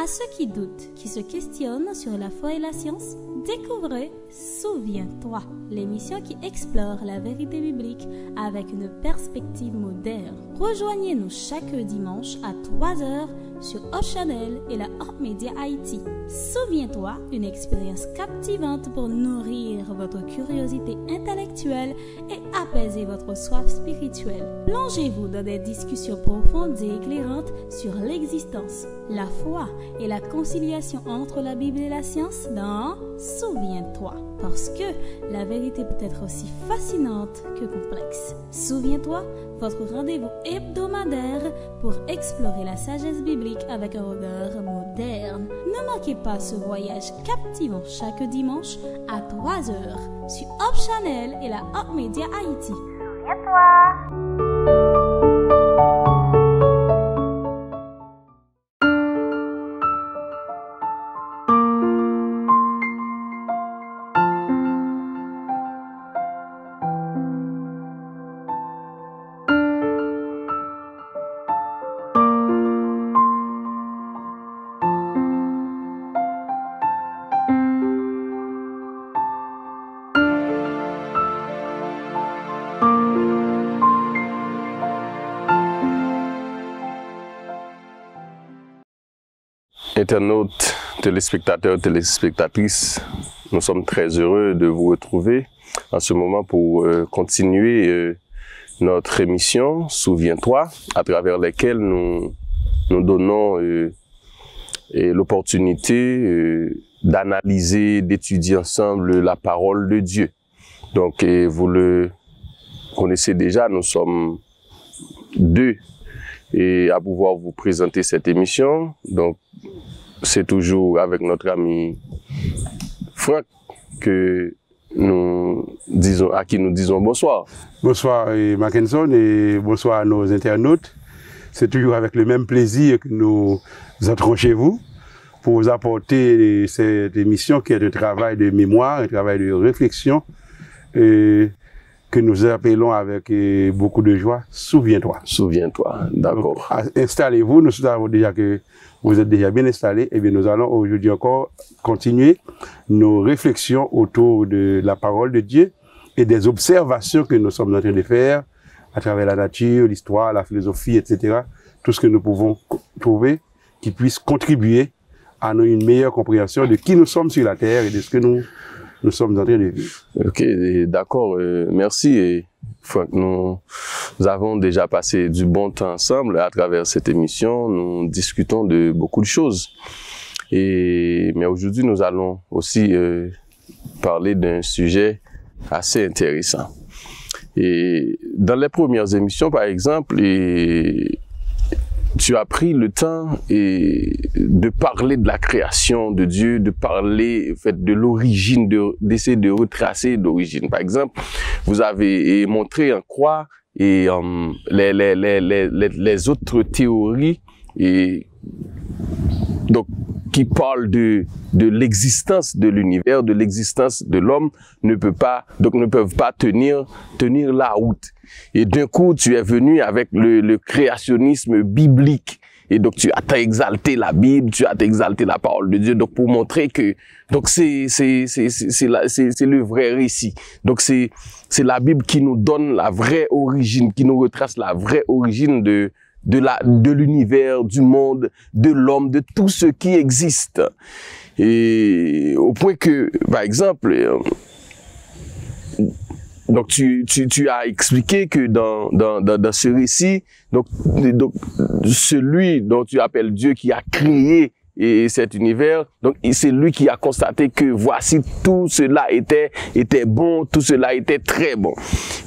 À ceux qui doutent, qui se questionnent sur la foi et la science, découvrez Souviens-toi, l'émission qui explore la vérité biblique avec une perspective moderne. Rejoignez-nous chaque dimanche à 3h sur Hot Channel et la Hot Media Haïti. Souviens-toi, une expérience captivante pour nourrir votre curiosité intellectuelle et apaiser votre soif spirituelle. Plongez-vous dans des discussions profondes et éclairantes sur l'existence, la foi et la conciliation entre la Bible et la science dans Souviens-toi. Parce que la vérité peut être aussi fascinante que complexe. Souviens-toi, votre rendez-vous hebdomadaire pour explorer la sagesse biblique avec un regard moderne. Ne manquez pas ce voyage captivant chaque dimanche à 3h sur Hot Channel et la Hot Media Haïti. Souviens-toi! Internautes, téléspectateurs, téléspectatrices, nous sommes très heureux de vous retrouver en ce moment pour continuer notre émission Souviens-toi, à travers laquelle nous donnons l'opportunité d'analyser, d'étudier ensemble la parole de Dieu. Donc, vous le connaissez déjà, nous sommes deux et à pouvoir vous présenter cette émission. Donc, c'est toujours avec notre ami Franck que à qui nous disons bonsoir. Bonsoir Mackinson et bonsoir à nos internautes. C'est toujours avec le même plaisir que nous entrons chez vous pour vous apporter cette émission qui est un travail de mémoire, un travail de réflexion que nous appelons avec beaucoup de joie. Souviens-toi. Souviens-toi, d'accord. Installez-vous, nous savons déjà que vous êtes déjà bien installés, et bien nous allons aujourd'hui encore continuer nos réflexions autour de la parole de Dieu et des observations que nous sommes en train de faire à travers la nature, l'histoire, la philosophie, etc. Tout ce que nous pouvons trouver qui puisse contribuer à une meilleure compréhension de qui nous sommes sur la terre et de ce que nous sommes en train de vivre. Ok, d'accord, merci. Et Franck, nous avons déjà passé du bon temps ensemble à travers cette émission. Nous discutons de beaucoup de choses. Mais aujourd'hui, nous allons aussi parler d'un sujet assez intéressant. Et dans les premières émissions, par exemple, tu as pris le temps de parler de la création de Dieu, de parler en fait, de l'origine, d'essayer de retracer l'origine. Par exemple, vous avez montré en quoi les autres théories donc qui parlent de l'existence de l'univers, de l'existence de l'homme, ne peuvent pas tenir la route. Et d'un coup, tu es venu avec le créationnisme biblique. Et donc, tu as exalté la Bible, tu as exalté la parole de Dieu, donc pour montrer que donc c'est le vrai récit. Donc c'est la Bible qui nous donne la vraie origine, qui nous retrace la vraie origine de l'univers, du monde, de l'homme, de tout ce qui existe. Et au point que, par exemple, donc tu as expliqué que dans ce récit, donc celui dont tu appelles Dieu qui a créé cet univers, donc c'est lui qui a constaté que voici tout cela était bon, tout cela était très bon.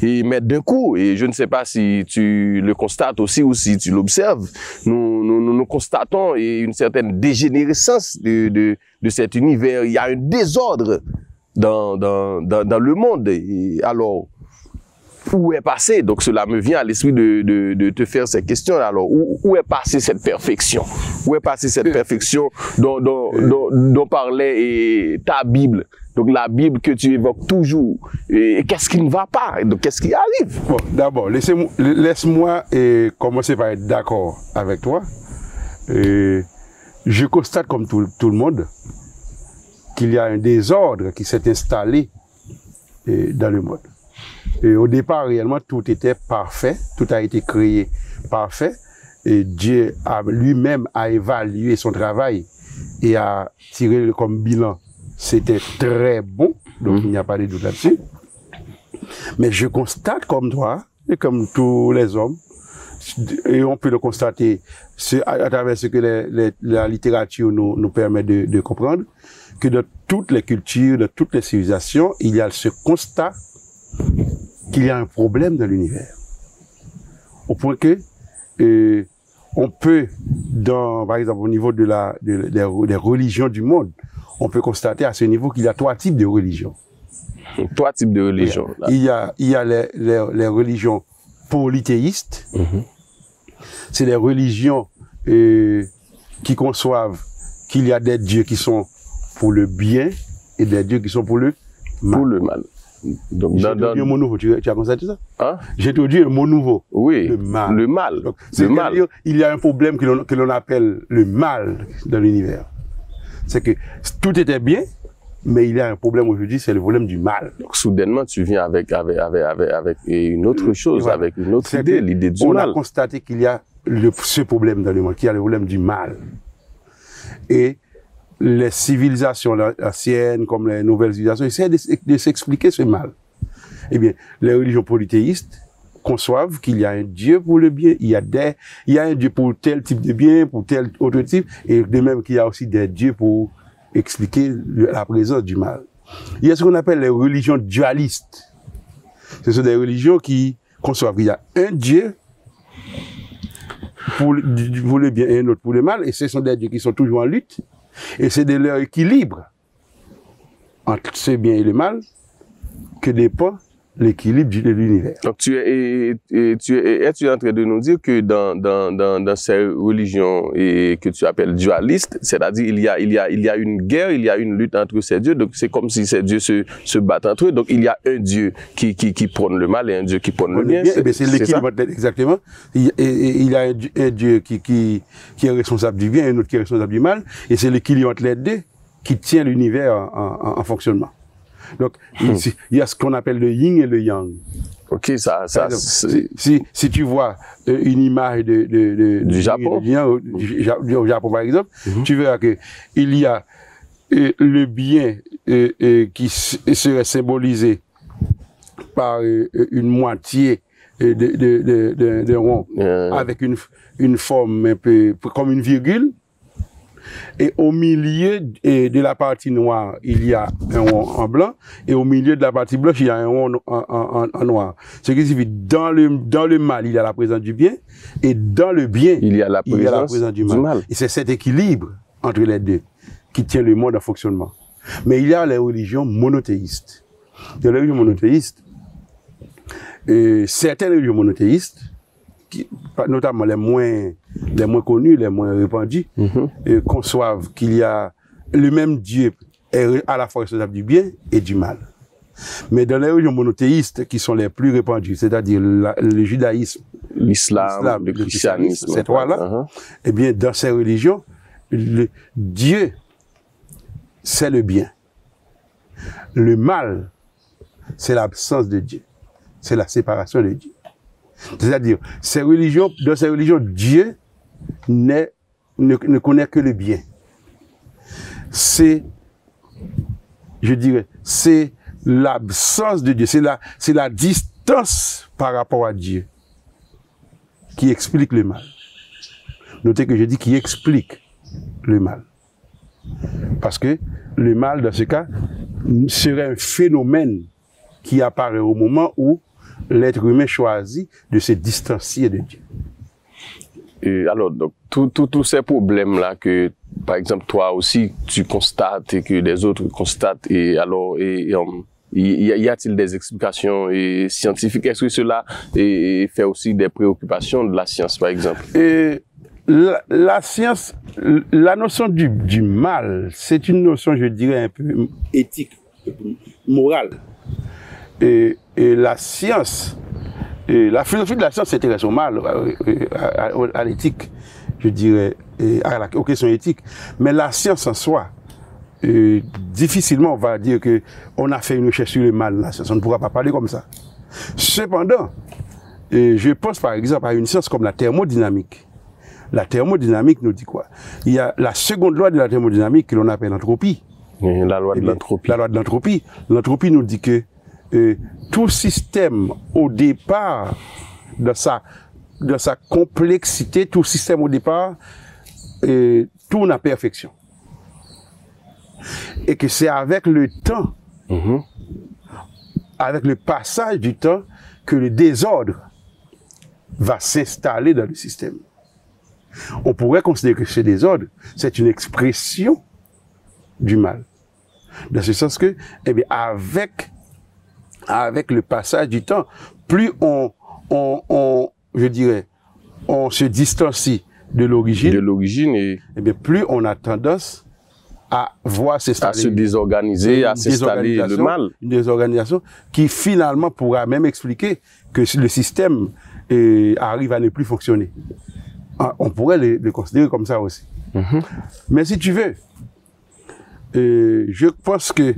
Mais d'un coup, et je ne sais pas si tu le constates aussi ou si tu l'observes, nous constatons une certaine dégénérescence de cet univers. Il y a un désordre dans le monde. Et alors, où est passé? Donc cela me vient à l'esprit de te faire ces questions. Alors, où est passée cette perfection? Où est passée cette perfection dont parlait ta Bible? Donc la Bible que tu évoques toujours. Et qu'est-ce qui ne va pas? Donc qu'est-ce qui arrive? Bon, d'abord, laisse-moi commencer par être d'accord avec toi. je constate comme tout le monde qu'il y a un désordre qui s'est installé dans le monde. Et au départ, réellement, tout était parfait, tout a été créé parfait, et Dieu lui-même a évalué son travail et a tiré comme bilan. C'était très bon, donc il n'y a pas de doute là-dessus. Mais je constate comme toi, et comme tous les hommes, et on peut le constater à travers ce que la littérature nous permet de comprendre, que dans toutes les cultures, dans toutes les civilisations, il y a ce constat qu'il y a un problème dans l'univers. Au point que on peut, par exemple au niveau des religions du monde, on peut constater à ce niveau qu'il y a 3 types de religions. 3 types de religions. Là. Il y a les religions polythéistes. C'est les religions qui conçoivent qu'il y a des dieux qui sont pour le bien et des dieux qui sont pour le mal. Pour le mal. Donc, j'ai introduit un mot nouveau, tu as constaté ça? Hein? J'ai introduit un mot nouveau. Oui, le mal. Le mal. Donc, c'est-à-dire, il y a un problème que l'on appelle le mal dans l'univers. C'est que tout était bien, mais il y a un problème aujourd'hui, c'est le problème du mal. Donc, soudainement, tu viens avec une autre chose, voilà. Avec une autre idée, l'idée du mal. On a constaté qu'il y a ce problème dans le monde, qu'il y a le problème du mal. Et les civilisations anciennes, comme les nouvelles civilisations, essaient de s'expliquer ce mal. Eh bien, les religions polythéistes conçoivent qu'il y a un Dieu pour le bien, il y a un Dieu pour tel type de bien, pour tel autre type, et de même qu'il y a aussi des dieux pour expliquer la présence du mal. Il y a ce qu'on appelle les religions dualistes. Ce sont des religions qui conçoivent qu'il y a un Dieu pour le bien et un autre pour le mal, et ce sont des dieux qui sont toujours en lutte, et c'est de leur équilibre entre ce bien et le mal que dépend l'équilibre de l'univers. Donc es-tu en train de nous dire que dans ces religions que tu appelles dualistes, c'est-à-dire il y a une guerre, il y a une lutte entre ces dieux, donc c'est comme si ces dieux se battent entre eux, donc il y a un Dieu qui prône le mal et un Dieu qui prône le bien. C'est l'équilibre, exactement. Il y a un Dieu qui est responsable du bien et un autre qui est responsable du mal, et c'est l'équilibre entre les deux qui tient l'univers en fonctionnement. Donc, il y a ce qu'on appelle le yin et le yang. Ok, si tu vois une image du Japon, au Japon par exemple, tu verras que il y a le bien qui serait symbolisé par une moitié de rond avec une forme un peu comme une virgule. Et au milieu de la partie noire, il y a un rond en blanc, et au milieu de la partie blanche, il y a un rond en noir. Ce qui signifie, dans le mal, il y a la présence du bien, et dans le bien, il y a la présence du mal. Et c'est cet équilibre entre les deux qui tient le monde en fonctionnement. Mais il y a les religions monothéistes. Dans les religions monothéistes, certaines religions monothéistes, notamment les moins connus, les moins répandus, conçoivent qu'il y a le même Dieu est à la fois responsable du bien et du mal. Mais dans les religions monothéistes qui sont les plus répandues, c'est-à-dire le judaïsme, l'islam, le christianisme, ces trois-là, eh bien, dans ces religions, Dieu, c'est le bien. Le mal, c'est l'absence de Dieu. C'est la séparation de Dieu. C'est-à-dire, dans ces religions, Dieu ne connaît que le bien. C'est, je dirais, c'est l'absence de Dieu, c'est la distance par rapport à Dieu qui explique le mal. Notez que je dis qui explique le mal. Parce que le mal, dans ce cas, serait un phénomène qui apparaît au moment où l'être humain choisit de se distancier de Dieu. Et alors, donc, tous ces problèmes-là que, par exemple, toi aussi, tu constates et que les autres constatent, et alors, y a-t-il des explications scientifiques? Est-ce que cela fait aussi des préoccupations de la science, par exemple? La science, la notion du mal, c'est une notion, je dirais, un peu éthique, morale. Et la science, la philosophie de la science s'intéresse au mal, à l'éthique, je dirais, aux questions éthiques. Mais la science en soi, difficilement on va dire que on a fait une recherche sur le mal. La science, on ne pourra pas parler comme ça. Cependant, je pense par exemple à une science comme la thermodynamique. La thermodynamique nous dit quoi? Il y a la seconde loi de la thermodynamique que l'on appelle l'entropie. La loi de l'entropie. La loi de l'entropie. L'entropie nous dit que tout système au départ, dans sa complexité, tout système au départ tourne à perfection. Et que c'est avec le temps, avec le passage du temps, que le désordre va s'installer dans le système. On pourrait considérer que ce désordre, c'est une expression du mal. Dans ce sens que, eh bien, avec le passage du temps, plus on se distancie de l'origine, et eh bien, plus on a tendance à voir s'installer. À se désorganiser, à s'installer le mal. Une désorganisation qui finalement pourra même expliquer que le système arrive à ne plus fonctionner. On pourrait le considérer comme ça aussi. Mais si tu veux, je pense que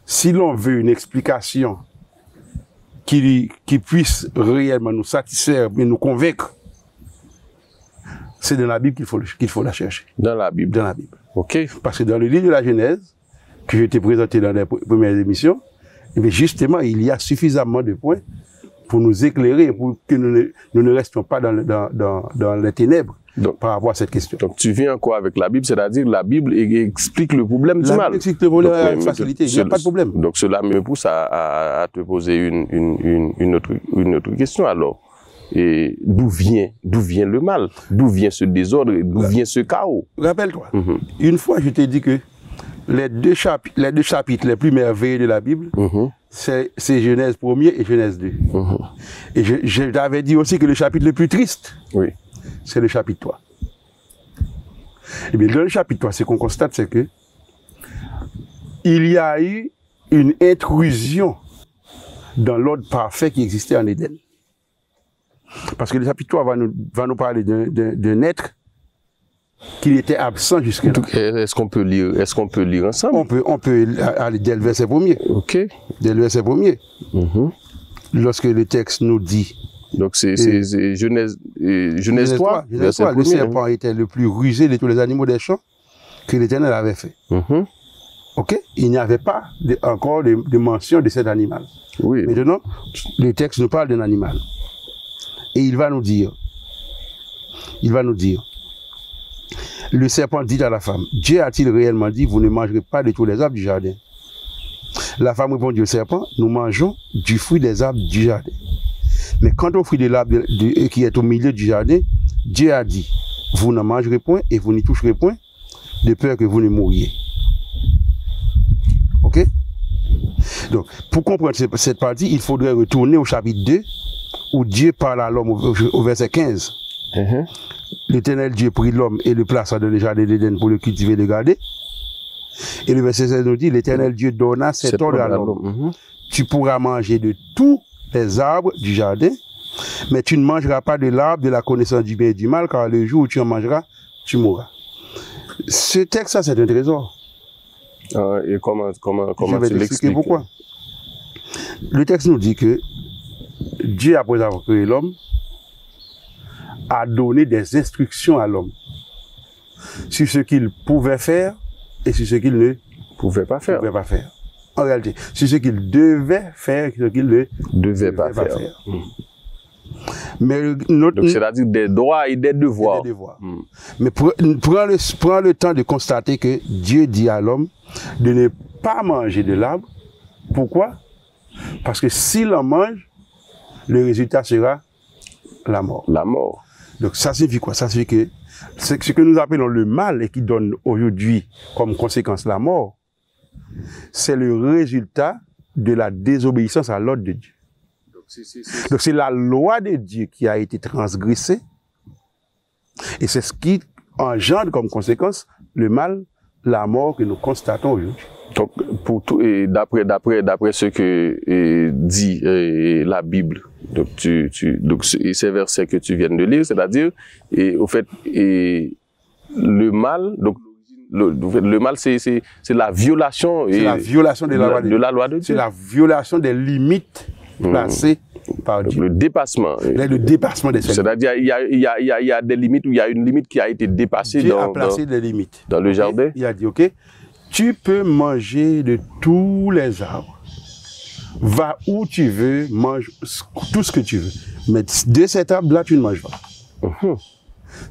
si l'on veut une explication qui puisse réellement nous satisfaire et nous convaincre, c'est dans la Bible qu'il faut la chercher. Dans la Bible. Dans la Bible. OK. Parce que dans le livre de la Genèse, que je t'ai présenté dans les premières émissions, eh bien justement, il y a suffisamment de points pour nous éclairer, pour que nous ne restions pas dans les ténèbres par rapport à cette question. Donc tu viens encore avec la Bible, c'est-à-dire la Bible explique le problème du mal. La Bible explique le problème avec facilité, il n'y a pas de problème. Donc cela me pousse à te poser une autre question alors. Et d'où vient le mal? D'où vient ce désordre? D'où vient ce chaos? Rappelle-toi, une fois je t'ai dit que les deux chapitres les plus merveilleux de la Bible, c'est Genèse 1er et Genèse 2. Et je t'avais dit aussi que le chapitre le plus triste, c'est le chapitre 3. Et bien dans le chapitre 3, ce qu'on constate, c'est que il y a eu une intrusion dans l'ordre parfait qui existait en Éden. Parce que le chapitre 3 va nous parler d'un être qui était absent jusqu'à là. Est-ce qu'on peut lire ensemble? On peut aller dès le verset 1er. OK. Dès le verset 1er. Lorsque le texte nous dit. Donc c'est Genèse 3, verset 1er. Le serpent était le plus rusé de tous les animaux des champs que l'Éternel avait fait. OK? Il n'y avait pas encore de mention de cet animal. Oui. Maintenant, le texte nous parle d'un animal. Et il va nous dire, le serpent dit à la femme, Dieu a-t-il réellement dit, vous ne mangerez pas de tous les arbres du jardin? La femme répondit au serpent, nous mangeons du fruit des arbres du jardin. Mais quant au fruit de l'arbre qui est au milieu du jardin, Dieu a dit, vous n'en mangerez point et vous n'y toucherez point, de peur que vous ne mouriez. OK? Donc, pour comprendre cette partie, il faudrait retourner au chapitre 2, où Dieu parle à l'homme au verset 15. L'Éternel Dieu prit l'homme et le plaça dans le jardin d'Éden pour le cultiver et le garder. Et le verset 16 nous dit, l'Éternel Dieu donna cet ordre à l'homme. Tu pourras manger de tous les arbres du jardin, mais tu ne mangeras pas de l'arbre de la connaissance du bien et du mal, car le jour où tu en mangeras, tu mourras. Ce texte, ça, c'est un trésor. Et comment je vais tu l'expliques? Pourquoi. Le texte nous dit que Dieu, après avoir créé l'homme, a donné des instructions à l'homme sur ce qu'il pouvait faire et sur ce qu'il ne pouvait pas faire. En réalité, sur ce qu'il devait faire et ce qu'il ne devait pas faire. Mais donc c'est-à-dire des droits et des devoirs. Mais prends le temps de constater que Dieu dit à l'homme de ne pas manger de l'arbre. Pourquoi? Parce que s'il en mange, le résultat sera la mort. La mort. Donc ça signifie quoi? Ça signifie que ce que nous appelons le mal et qui donne aujourd'hui comme conséquence la mort, c'est le résultat de la désobéissance à l'ordre de Dieu. Donc c'est la loi de Dieu qui a été transgressée et c'est ce qui engendre comme conséquence le mal, la mort que nous constatons aujourd'hui. Donc, pour tout, et d'après ce que dit la Bible, donc donc ces versets que tu viens de lire, c'est-à-dire, au fait, le mal, donc le mal, c'est la violation. C'est la violation de la loi de Dieu. C'est la violation des limites placées par Dieu. Le dépassement. Le dépassement des limites. C'est-à-dire, il y a des limites où il y a une limite qui a été dépassée. Dieu a placé des limites. Dans le jardin. Il a dit, OK, tu peux manger de tous les arbres. Va où tu veux, mange tout ce que tu veux. Mais de cet arbre-là, tu ne manges pas.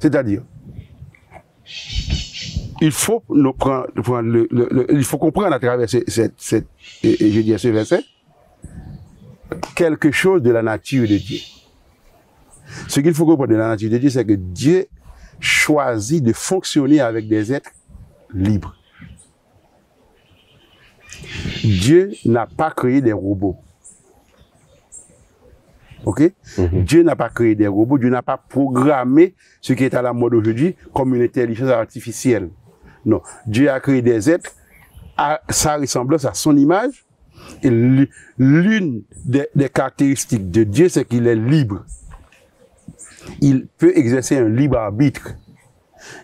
C'est-à-dire, il faut il faut comprendre à travers ce verset quelque chose de la nature de Dieu. Ce qu'il faut comprendre de la nature de Dieu, c'est que Dieu choisit de fonctionner avec des êtres libres. Dieu n'a pas créé des robots. OK? Dieu n'a pas créé des robots, Dieu n'a pas programmé ce qui est à la mode aujourd'hui comme une intelligence artificielle. Non, Dieu a créé des êtres à sa ressemblance, à son image. Et l'une des caractéristiques de Dieu, c'est qu'il est libre. Il peut exercer un libre arbitre.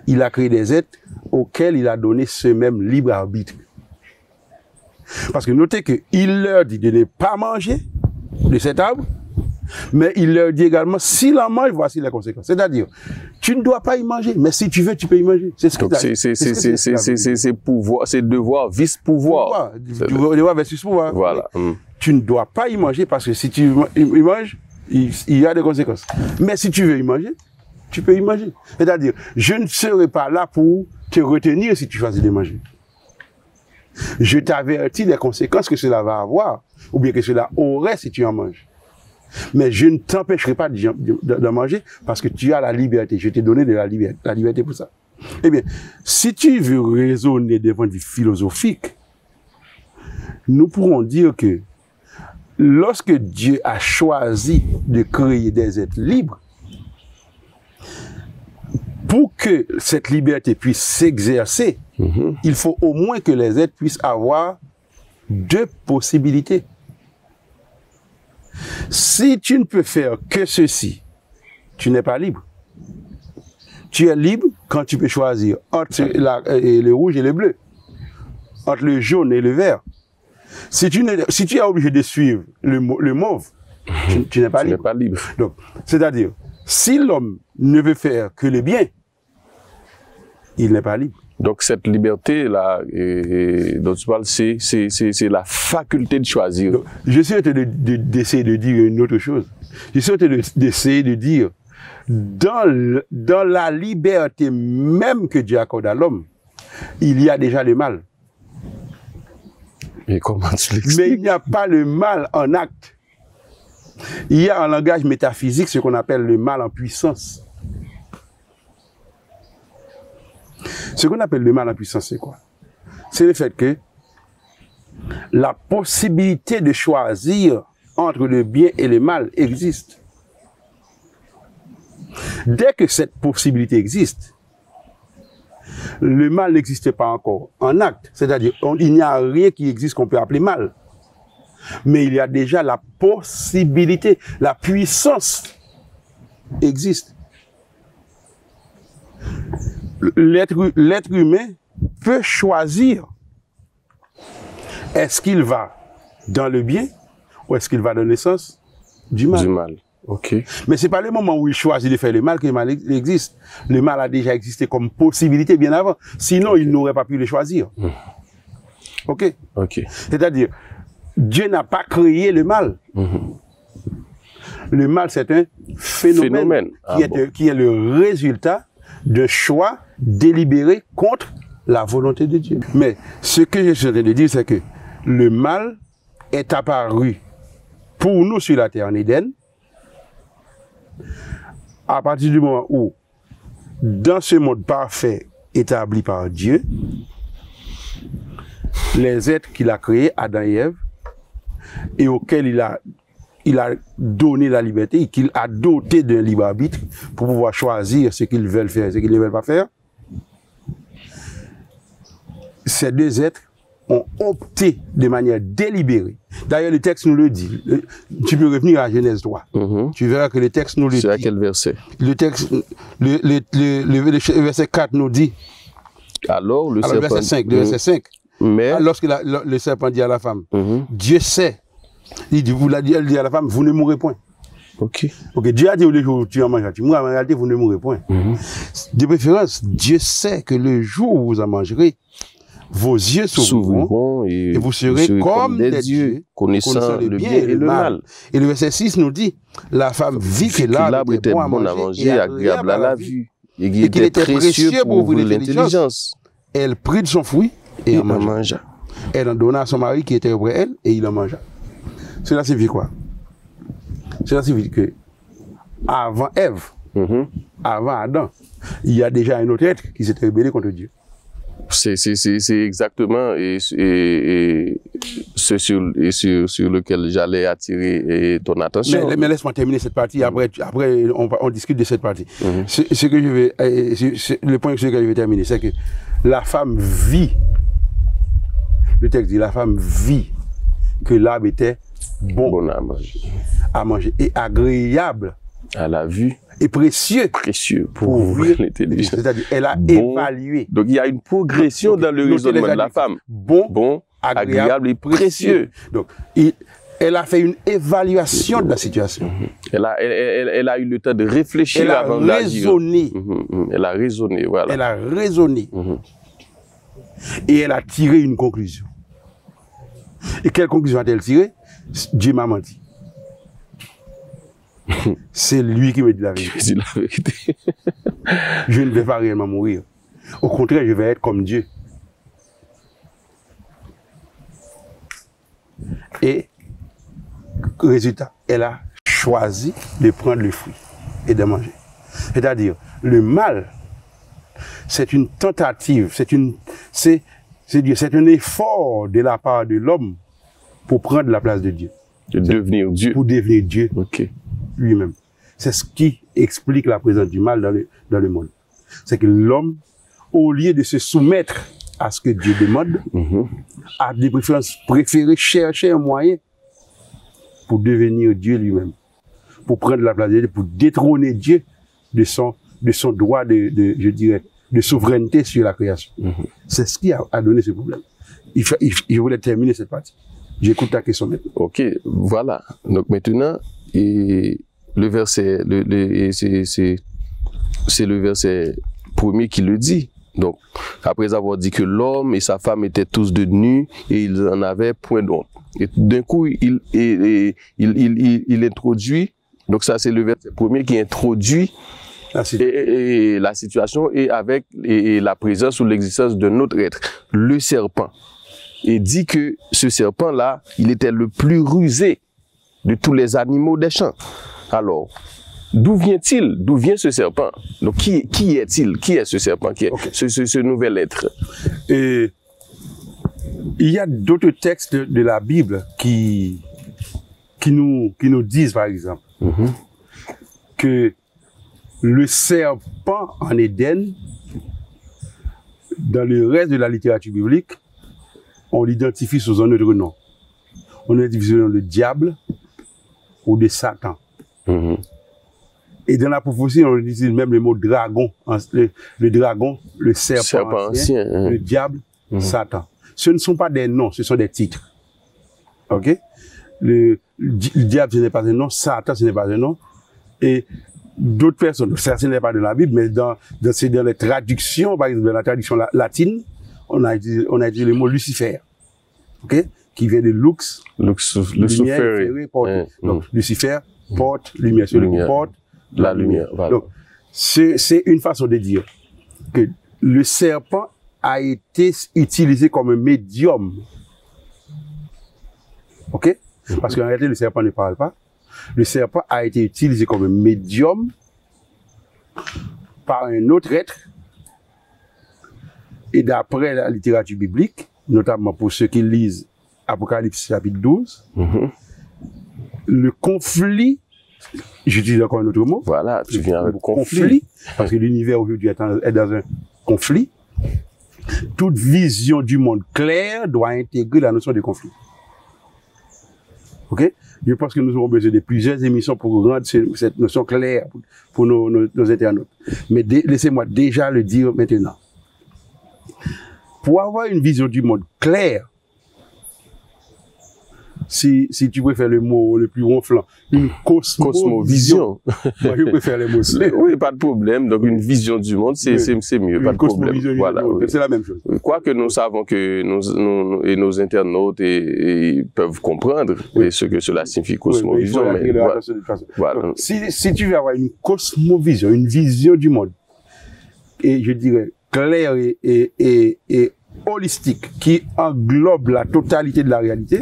Il a créé des êtres auxquels il a donné ce même libre arbitre. Parce que notez qu'il leur dit de ne pas manger de cet arbre, mais il leur dit également, s'il en mange, voici les conséquences. C'est-à-dire, tu ne dois pas y manger, mais si tu veux, tu peux y manger. C'est ce que c'est pouvoir, c'est devoir, vice-pouvoir. Devoir versus pouvoir. Voilà. Tu ne dois pas y manger parce que si tu y manges, il y a des conséquences. Mais si tu veux y manger, tu peux y manger. C'est-à-dire, je ne serai pas là pour te retenir si tu choisis de manger. Je t'avertis des conséquences que cela va avoir, ou bien que cela aurait si tu en manges. Mais je ne t'empêcherai pas de manger parce que tu as la liberté. Je t'ai donné de la liberté pour ça. Eh bien, si tu veux raisonner d'un point de vue philosophique, nous pourrons dire que lorsque Dieu a choisi de créer des êtres libres, pour que cette liberté puisse s'exercer, il faut au moins que les êtres puissent avoir deux possibilités. Si tu ne peux faire que ceci, tu n'es pas libre. Tu es libre quand tu peux choisir entre le rouge et le bleu, entre le jaune et le vert. Si tu es obligé de suivre le mauve, tu n'es pas libre. Donc, c'est-à-dire, si l'homme ne veut faire que le bien, il n'est pas libre. Donc cette liberté-là dont tu parles, c'est la faculté de choisir. Donc, j'essaie d'essayer de dire une autre chose. J'essaie d'essayer de dire, dans la liberté même que Dieu accorde à l'homme, il y a déjà le mal. Et comment tu l'expliques? Mais il n'y a pas le mal en acte. Il y a en langage métaphysique ce qu'on appelle le mal en puissance. Ce qu'on appelle le mal en puissance, c'est quoi? C'est le fait que la possibilité de choisir entre le bien et le mal existe. Dès que cette possibilité existe, le mal n'existe pas encore en acte. C'est-à-dire, il n'y a rien qui existe qu'on peut appeler mal. Mais il y a déjà la possibilité, la puissance existe. L'être humain peut choisir est-ce qu'il va dans le bien ou est-ce qu'il va dans le sens du mal. Du mal, ok. Mais ce n'est pas le moment où il choisit de faire le mal que le mal existe. Le mal a déjà existé comme possibilité bien avant. Sinon, il n'aurait pas pu le choisir. Ok. C'est-à-dire, Dieu n'a pas créé le mal. Le mal, c'est un phénomène qui est le résultat d'un choix délibéré contre la volonté de Dieu. Mais ce que je suis en train de dire, c'est que le mal est apparu pour nous sur la terre en Éden à partir du moment où, dans ce monde parfait établi par Dieu, les êtres qu'il a créés, Adam et Ève, et auxquels il a donné la liberté et qu'il a doté d'un libre arbitre pour pouvoir choisir ce qu'ils veulent faire et ce qu'ils ne veulent pas faire, ces deux êtres ont opté de manière délibérée. D'ailleurs, le texte nous le dit. Tu peux revenir à Genèse 3. Tu verras que le texte nous le dit. C'est à quel verset? Le texte, le verset 4 nous dit. Alors, le verset 5. Mais lorsque le serpent dit à la femme, Dieu sait, elle dit à la femme, vous ne mourrez point. Ok. Dieu a dit le jour où tu en mangeras, tu mourras, en réalité, vous ne mourrez point. De préférence, Dieu sait que le jour où vous en mangerez, vos yeux s'ouvriront et vous serez comme des dieux, connaissant le bien et le mal. Et le verset 6 nous dit, la femme vit que l'arbre était bon à manger et agréable à la vue, et qu'il était précieux pour ouvrir l'intelligence. Elle prit de son fruit et en mangea. Elle en donna à son mari qui était auprès d'elle et il en mangea. Cela signifie quoi? Cela signifie que avant Ève, avant Adam, il y a déjà un autre être qui s'était rebellé contre Dieu. C'est exactement ce sur lequel j'allais attirer ton attention. Mais laisse-moi terminer cette partie, après on discute de cette partie. Le point sur lequel je vais terminer, c'est que la femme vit, le texte dit, la femme vit que l'arbre était bon à manger et agréable à la vue et précieux pour ouvrir l'intelligence. C'est-à-dire, elle a évalué. Donc, il y a une progression dans le raisonnement de la femme. Bon, agréable et précieux. Donc, elle a fait une évaluation de la situation. Elle a eu le temps de réfléchir avant d'agir. Elle a raisonné, voilà. Elle a raisonné. Et elle a tiré une conclusion. Et quelle conclusion a-t-elle tiré? Dieu m'a menti. C'est lui qui me dit la vérité. Je ne vais pas réellement mourir. Au contraire, je vais être comme Dieu. Et, résultat, elle a choisi de prendre le fruit et de manger. C'est-à-dire, le mal, c'est une tentative, c'est un effort de la part de l'homme pour prendre la place de Dieu. De devenir Dieu. Pour devenir Dieu. Ok. Lui-même. C'est ce qui explique la présence du mal dans le monde. C'est que l'homme, au lieu de se soumettre à ce que Dieu demande, a des préférences préférées chercher un moyen pour devenir Dieu lui-même, pour prendre la place de Dieu, pour détrôner Dieu de son droit je dirais, de souveraineté sur la création. C'est ce qui a donné ce problème. Je voulais terminer cette partie. J'écoute ta question maintenant. Ok, voilà. Donc maintenant, le verset, c'est le verset premier qui le dit. Donc, après avoir dit que l'homme et sa femme étaient tous de nus et ils en avaient point d'honte. Et d'un coup, il introduit, donc ça c'est le verset premier qui introduit la situation et avec la présence ou l'existence d'un autre être, le serpent. Et dit que ce serpent-là, il était le plus rusé de tous les animaux des champs. Alors, d'où vient-il? D'où vient ce serpent? Donc, qui est-il? Qui est ce serpent? Qui est ce nouvel être? Et il y a d'autres textes de la Bible qui nous disent, par exemple, que le serpent en Éden, dans le reste de la littérature biblique, on l'identifie sous un autre nom. On l'identifie sous le nom de diable ou de Satan. Et dans la prophétie, on utilise même le mot dragon. Le dragon, le serpent ancien, le diable, Satan. Ce ne sont pas des noms, ce sont des titres. Ok? Le diable, ce n'est pas un nom. Satan, ce n'est pas un nom. Et d'autres personnes, ça, ce n'est pas de la Bible, mais dans les traductions, par exemple, dans la traduction latine, on a utilisé le mot Lucifer, ok, qui vient de lux, lumière, porte. Donc, Lucifer porte lumière, celui qui porte la lumière. Voilà. Donc, c'est une façon de dire que le serpent a été utilisé comme un médium, ok, parce qu'en réalité, le serpent ne parle pas. Le serpent a été utilisé comme un médium par un autre être. Et d'après la littérature biblique, notamment pour ceux qui lisent Apocalypse chapitre 12, le conflit, j'utilise encore un autre mot. Voilà, tu viens avec conflit, parce que l'univers aujourd'hui est dans un conflit. Toute vision du monde claire doit intégrer la notion de conflit. OK? Je pense que nous aurons besoin de plusieurs émissions pour rendre cette notion claire pour nos internautes. Mais laissez-moi déjà le dire maintenant. Pour avoir une vision du monde claire, si tu préfères le mot le plus ronflant, une cosmovision. Moi, je préfère les mots. Oui, pas de problème. Donc, une vision du monde, c'est mieux. Pas de problème. Voilà, oui. C'est la même chose. Quoique nous savons que nos internautes peuvent comprendre ce que cela signifie cosmovision. Oui, voilà. Donc, si tu veux avoir une cosmovision, une vision du monde, et je dirais claire et holistique, qui englobe la totalité de la réalité,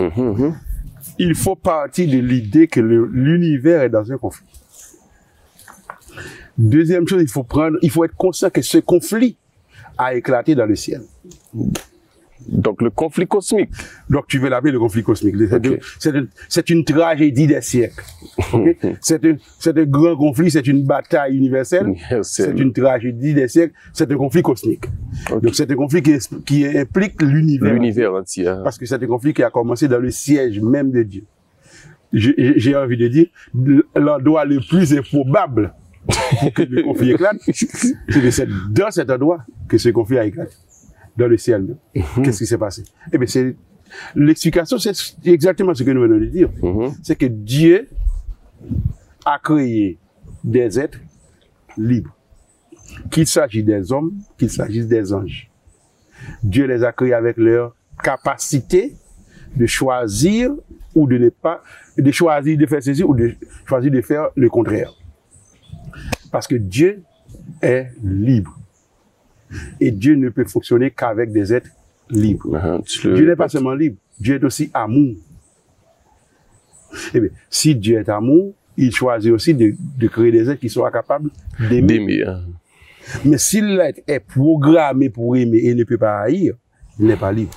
il faut partir de l'idée que l'univers est dans un conflit. Deuxième chose, il faut être conscient que ce conflit a éclaté dans le ciel. Donc, le conflit cosmique. Donc, tu veux l'appeler le conflit cosmique. Okay. C'est une tragédie des siècles. Okay? C'est un grand conflit, c'est une bataille universelle. C'est une tragédie des siècles, c'est un conflit cosmique. Okay. Donc, c'est un conflit qui implique l'univers. L'univers entier. Parce que c'est un conflit qui a commencé dans le siège même de Dieu. J'ai envie de dire, l'endroit le plus improbable pour que le conflit éclate, c'est dans cet endroit que ce conflit a éclaté. Dans le ciel même. Qu'est-ce qui s'est passé? Eh bien, l'explication, c'est exactement ce que nous venons de dire. C'est que Dieu a créé des êtres libres. Qu'il s'agisse des hommes, qu'il s'agisse des anges. Dieu les a créés avec leur capacité de choisir ou de ne pas, de choisir de faire ceci ou de choisir de faire le contraire. Parce que Dieu est libre. Et Dieu ne peut fonctionner qu'avec des êtres libres. Dieu n'est pas seulement libre, Dieu est aussi amour. Eh bien, si Dieu est amour, il choisit aussi de créer des êtres qui soient capables d'aimer. Mais si l'être est programmé pour aimer et ne peut pas haïr, il n'est pas libre.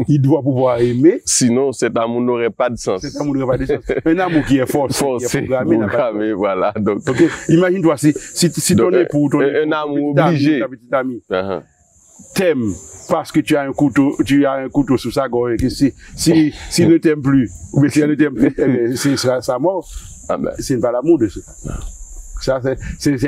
Il doit pouvoir aimer. Sinon, cet amour n'aurait pas de sens. Cet amour n'aurait pas de sens. Un amour qui est forcé, qui est programmé, voilà. Donc, okay. Imagine-toi, si ton époux, un amour obligé, ta petite amie, t'aime parce que tu as un couteau sous sa gorge, et que s'il ne t'aime plus, ou bien si elle ne t'aime plus, c'est sa mort. C'est pas l'amour de ce cas. Ça, c'est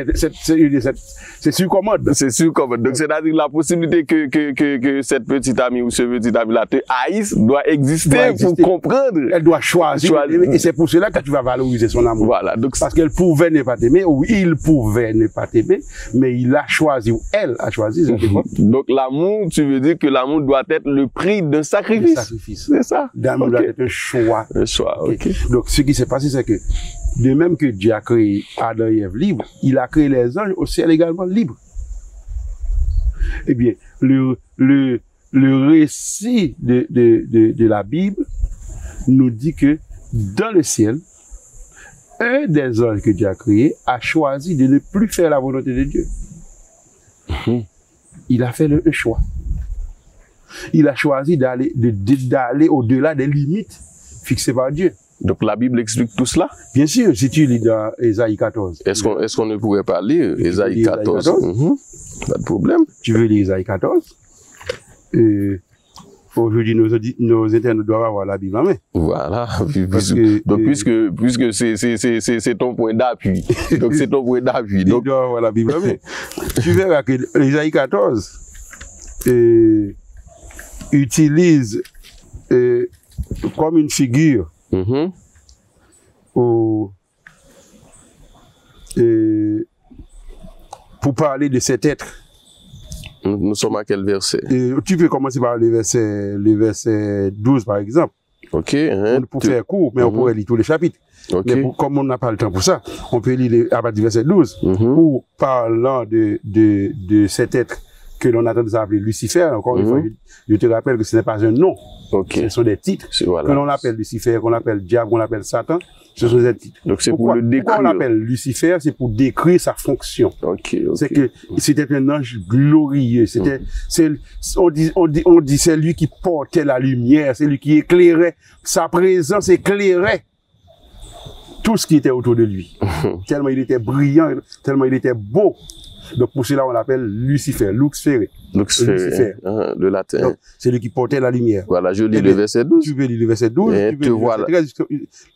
sur commode. C'est sur commode. Donc, c'est-à-dire la possibilité que cette petite amie ou ce petit ami-là te haïsse doit exister pour comprendre. Elle doit choisir. Et c'est pour cela que tu vas valoriser son amour. Voilà. Donc, parce qu'elle pouvait ne pas t'aimer, ou il pouvait ne pas t'aimer, mais il a choisi, ou elle a choisi. Donc, l'amour, tu veux dire que l'amour doit être le prix d'un sacrifice. Un sacrifice. C'est ça. L'amour doit être un choix. Un choix, ok. Donc, ce qui s'est passé, c'est que, de même que Dieu a créé Adam et Ève libres, il a créé les anges au ciel également libres. Eh bien, le récit de la Bible nous dit que dans le ciel, un des anges que Dieu a créé a choisi de ne plus faire la volonté de Dieu. Il a fait un choix. Il a choisi d'aller au-delà des limites fixées par Dieu. Donc la Bible explique tout cela? Bien sûr, si tu lis dans Ésaïe 14. Est-ce qu'on ne pourrait pas lire Ésaïe 14? Pas de problème. Tu veux lire Ésaïe 14? Aujourd'hui, nos internautes doivent avoir la Bible en main. Voilà. Donc puisque c'est ton point d'appui. Donc c'est ton point d'appui. Donc, ils doivent avoir la Bible en main. Tu verras que Ésaïe 14 utilise comme une figure pour parler de cet être. Nous sommes à quel verset? Tu peux commencer par le verset 12 par exemple. Ok. Pour faire court, mais on pourrait lire tous les chapitres. Okay. Mais comme on n'a pas le temps pour ça, on peut lire à partir du verset 12 pour parlant de cet être que l'on a tendance à appeler Lucifer. Encore une fois, je te rappelle que ce n'est pas un nom. Okay. Ce sont des titres. Voilà. Que l'on appelle Lucifer, qu'on appelle diable, qu'on appelle Satan. Ce sont des titres. Donc c'est pour le décrire. Pourquoi on l'appelle Lucifer? C'est pour décrire sa fonction. Okay. C'est que c'était un ange glorieux. On dit c'est lui qui portait la lumière, c'est lui qui éclairait. Sa présence éclairait tout ce qui était autour de lui. Tellement il était brillant, tellement il était beau. Donc pour cela, on l'appelle Lucifer, Lucifer. Lucifer, le latin. C'est lui qui portait la lumière. Voilà, je lis le verset 12. Tu veux lire le verset 12,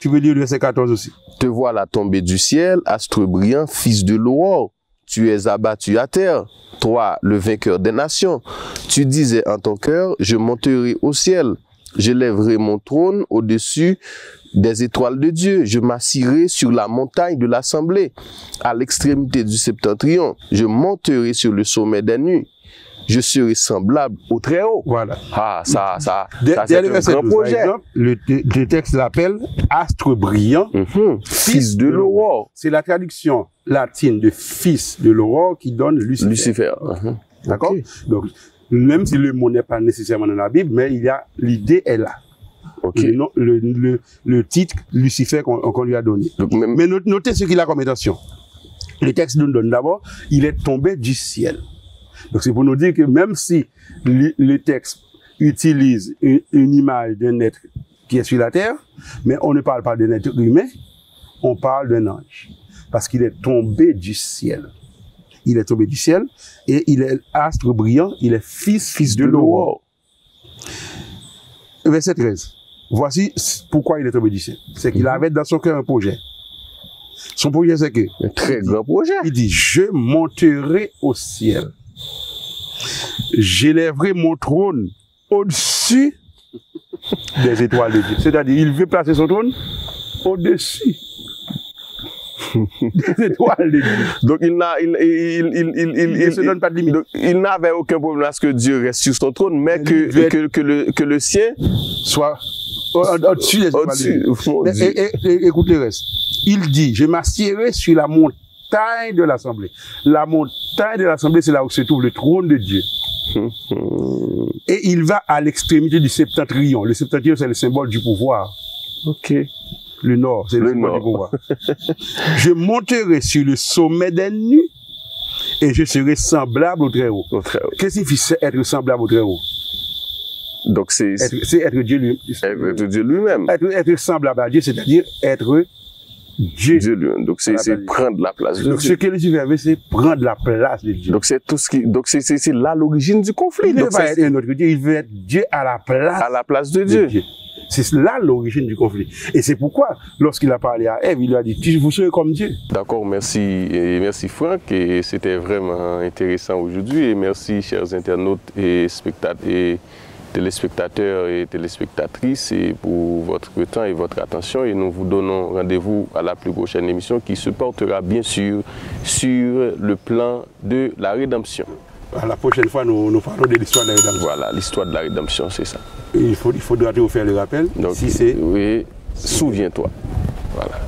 tu veux lire le verset 14 aussi. Te voilà tombé du ciel, astre brillant, fils de l'aurore. Tu es abattu à terre, toi, le vainqueur des nations. Tu disais en ton cœur, je monterai au ciel. Je lèverai mon trône au-dessus des étoiles de Dieu. Je m'assirai sur la montagne de l'assemblée, à l'extrémité du septentrion. Je monterai sur le sommet des nuits. Je serai semblable au Très-Haut. Voilà. Ah, ça c'est un grand projet. Exemple, le texte l'appelle astre brillant, fils de l'aurore. C'est la traduction latine de fils de l'aurore qui donne Lucifer. Lucifer. D'accord? Okay. Donc, même si le mot n'est pas nécessairement dans la Bible, mais l'idée est là. Okay. Le titre Lucifer qu'on lui a donné. Donc, mais notez ce qu'il a comme intention. Le texte nous donne d'abord, il est tombé du ciel. Donc c'est pour nous dire que même si le texte utilise une image d'un être qui est sur la terre, mais on ne parle pas d'un être humain, on parle d'un ange. Parce qu'il est tombé du ciel. Il est tombé du ciel et il est astre brillant, il est fils de l'aurore. Verset 13. Voici pourquoi il est tombé du ciel. C'est qu'il avait dans son cœur un projet. Son projet, c'est que... Un très grand projet. Il dit, je monterai au ciel. J'élèverai mon trône au-dessus des étoiles de Dieu. C'est-à-dire, il veut placer son trône au-dessus des étoiles de Dieu. Donc, il ne se donne pas de limite. Donc, il n'avait aucun problème à ce que Dieu reste sur son trône, mais que le sien soit au-dessus des étoiles de Dieu. Écoute le reste. Il dit, je m'assiérai sur la montagne de l'assemblée. La montagne de l'assemblée, c'est là où se trouve le trône de Dieu. Et il va à l'extrémité du septentrion. Le septentrion, c'est le symbole du pouvoir. Ok. Le nord, c'est le symbole du pouvoir. Je monterai sur le sommet des nuits et je serai semblable au Très-Haut. Qu'est-ce que signifie être semblable au Très-Haut? Donc c'est être Dieu lui-même. Être Dieu lui-même. Être semblable à Dieu, c'est-à-dire être Dieu lui-même. Donc c'est prendre la place de Dieu. Donc ce que Lucifer veut, c'est prendre la place de Dieu. Donc c'est tout ce qui, donc c'est là l'origine du conflit. Il ne veut pas être un autre Dieu, il veut être Dieu à la place de Dieu. C'est là l'origine du conflit. Et c'est pourquoi, lorsqu'il a parlé à Ève, il lui a dit, vous serez comme Dieu. D'accord, merci. Et merci Franck. Et c'était vraiment intéressant aujourd'hui. Et merci, chers internautes et téléspectateurs et téléspectatrices, et pour votre temps et votre attention. Et nous vous donnons rendez-vous à la plus prochaine émission qui se portera bien sûr sur le plan de la rédemption. À la prochaine fois, nous parlons de l'histoire de la rédemption. Voilà, l'histoire de la rédemption, c'est ça. Il faudra te faire le rappel. Donc, si c'est... Oui, souviens-toi. Voilà.